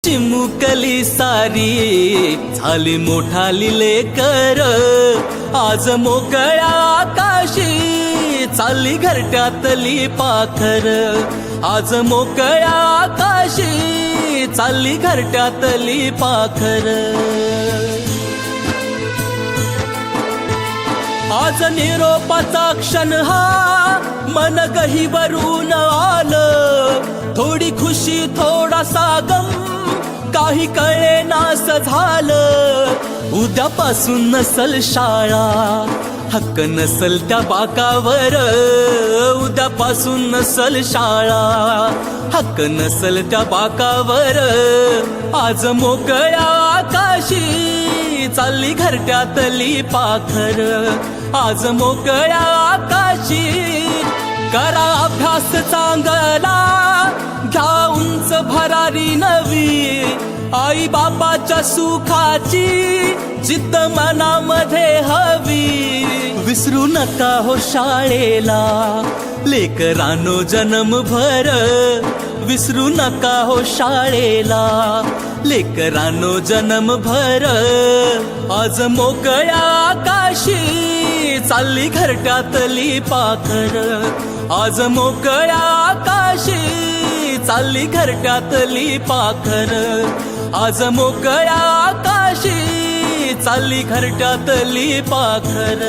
चिमुकली सारी झाली मोठाली लेकर, आज मोकळ्या आकाशी चालली घरट्यातली पाखर, आज मोकळ्या आकाशी चालली घरट्यातली पाखर। आज निरोपाचा क्षण हा मन गहिवरून आलं, थोडी खुशी थोडासा गम काही कळे नास झालं। उद्यापासून नसल शाळा हक्क नसल त्या बाकावर, उद्यापासून नसल शाळा हक्क नसल त्या बाकावर। आज मोकळ्या आकाशी चालली घरट्यातली पाखर, आज मोकळ्या आकाशी। करा अभ्यास चांगला घ्या उंच भरारी नवी, आई बापाच्या सुखाची जिद्द मनामध्ये हवी। विसरू नका हो शाळेला लेकरांनो जन्मभर, विसरू नका हो शाळेला लेकरांनो जन्मभर। आज मोकळ्या आकाशी चालली घरट्यातली पाखर, आज मोकळ्या आकाशी चालली घरट्यातली पाखर, आज मोकळ्या आकाशी चालली घरट्यातली पाखर।